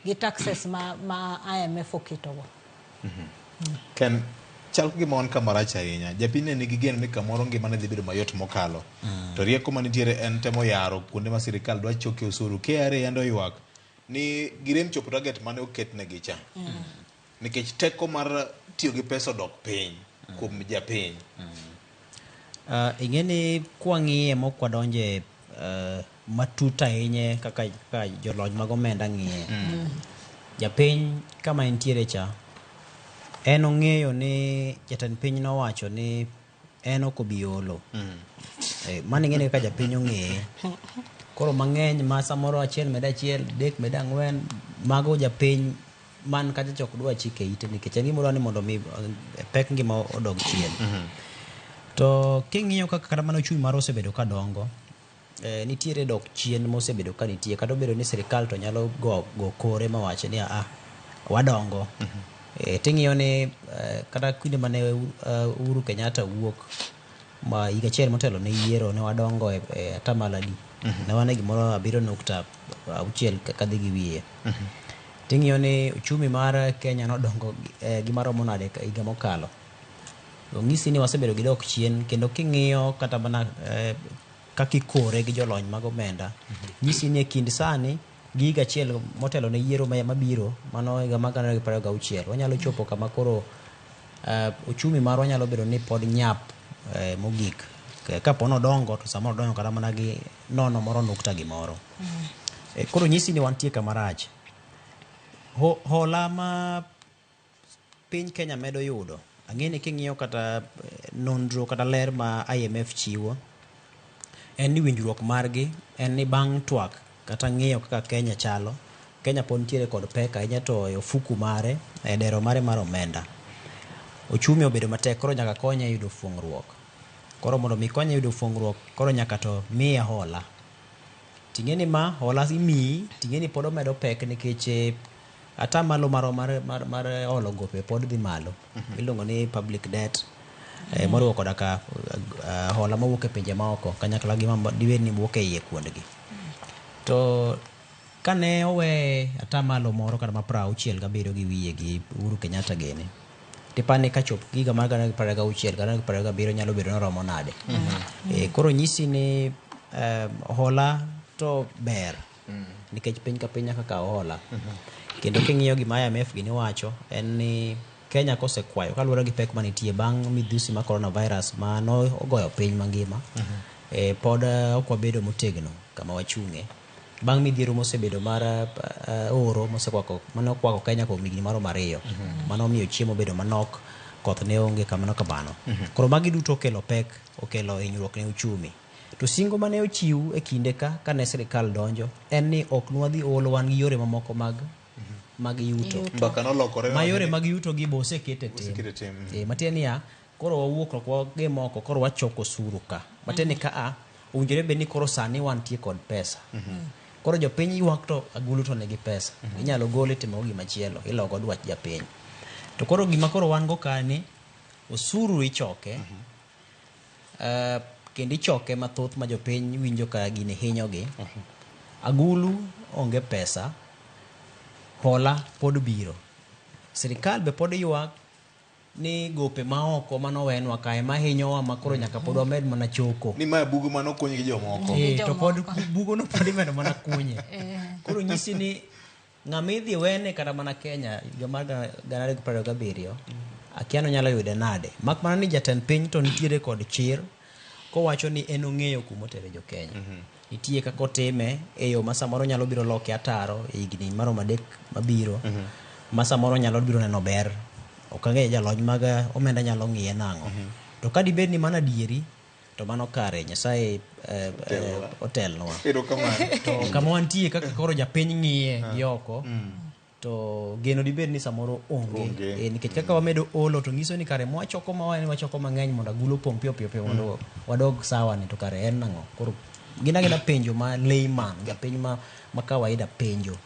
gi taxes ma IMF oketogo. Ken chal gi mon kamaracha ahinya. Japine nigi gen mi kamoro ngimane dhi bedo mayot mokalo. To rieko manitiere en temo yaro kuonde ma sirikal dwa choke osuru. KRA yando ywak ni girem chopo target mane oketnegi cha. Nikech teko mar tiyo gi pesa dok piny kuom japiny. Ing'eni kwang'iye mokwadonje matuta ahinya kaka jolony mag omenda ng'iye. Japiny kama entiere cha en ong'eyo ni jatend piny nowacho ni en ok obi olo. Mano ing'eni ka japiny ong'eye. Koro mang'eny ma samoro achiel med achiel, dek med ang'wen, mago japiny man kacha chok dwa chike ite nikech en gimoro ni mondo mi pek ngima odog chien. To king'iyo kaka kata mana ochumi mar osebedo ka dongo, nitiere dok chien mosebedo ka nitie, kata obedo ni sirikal to nyalo go kore mawacho ni wadongo. Ting'iyo ni kata kinde mane Uhuru Kenyatta wuok ma higa achiel motelo ne yiero ne wadongo e atamalo adi. Ne wane gimoro 7.6 kadhi gi wiye. Ting'iyo ni uchumi mar Kenya nodongo gi maromo nade higa mokalo. Ng'isi ni wasebedo gi dok chien kendo king'iyo kata mana kakikore gi jolony mag omenda. Ng'isi ni e kind sani gi higa achiel motelo ne yiero mabiro mano higa mag 2026 wanyalo chopo kama koro uchumi marwa nyalo bedo ni pod nyap mogik. Kapo nodongo to samoro dongo kata mana gi 0 gimoro. Koro ng'isi ni wantie kama rach. Hola ma piny Kenya medo yudo. Ang'eni king'iyo kata nonro kata ler ma IMF chiwo en ni winjruok margi en ni bang' twak kata ng'iyo kaka Kenya chalo. Kenya pod nitiere kod pek ahinya to e ofuku mare e dero mare mar omenda. Ochumi obedo matek koro nyaka konye yudo fuong'ruok. Koro mondo mi konye yudo fuong'ruok koro nyaka to miye hola. Ting'eni ma hola imiyi ting'eni pod omedo pek nikech atamalo mar holo gope pod dhi malo. Iluongo ni public debt. Moriwo koda ka hola mawuok e pinje maoko kanyakla gi diweni wuok e iye kuondgi. To kane owe atamalo moro kata ma 67 gi wiye gi Uhuru Kenyatta gini. Tipani ka chop giga mar 2026 2027 nyalo bedo noromo nade. Koro nyisi ni hola to ber. Nikech piny ka piny nyaka kawo hola. Kendo king'iyo gima IMF gini wacho en ni Kenya kosekwayo kaluwore gi pek manitie bang' midhusi ma coronavirus ma no ogoyo piny mangima. Pod ok wabedo motegno kama wachung'e. Bang' midhiero mosebedo mar oro manokwako Kenya kuom higni maromo 2. Mano miyo chiemo bedo manok, koth ne onge kamano kamano. Koro magi duto okelo pek, okelo hinyruok ne uchumi. To singo mane ochiw e kinde ka ne sirikal donjo en ni ok nwadhi olo wan gi yore mamoko mag yuto. Ma yore mag yuto gi bosekete tim. Matieni ya koro wawuok rokwa gi moko koro wachoko osuru ka. Matieni ka owinjore bed ni koro sani wantie kod pesa. Koro jopiny ywak to agulu to negi pesa. Inyalo gole timo gima chielo, ilogo dwach japiny. To koro gima koro wan go kani osuru ichoke. Kendo ichoke mathoth ma jopiny winjo ka gini hinyogi. Agulu onge pesa. Hola pod biro. Sirikal be pod ywak ni gope maoko manowenwa kae ma hinyowa makoro nyaka pod wamed mana choko. Ni ma bugo mano konyo gi jomoko. To pod bugo no pod imedo mana kunye. Koro nyisi ni ng'amidhi wene kata mana Kenya higa mar 2027 akiano nyalo yude nade. Mak mana ni jatend piny to nitiere kod chir kowacho ni en ong'eyo kumotere jo Kenya. Nitie kaka otime e yo ma samoro nyalo biro loke ataro e higni maromo 3 mabiro. Ma samoro nyalo biro neno ber. Ok ang'e jalony mag omenda nyalo ng'iye nang'o. To ka dibed ni mana dieri to mano kare Nyasaye otelnwa. To kama wantie kaka koro japiny ng'iye gi oko to geno dibed ni samoro onge. Nikech kaka wamedo olo to ngiso ni kare mwachoko wachoko mang'eny mondo agulu pong' piyo mondo wadog sawa ni to kare en nang'o. Koro gina penjo ma layman japiny ma kawaida penjo.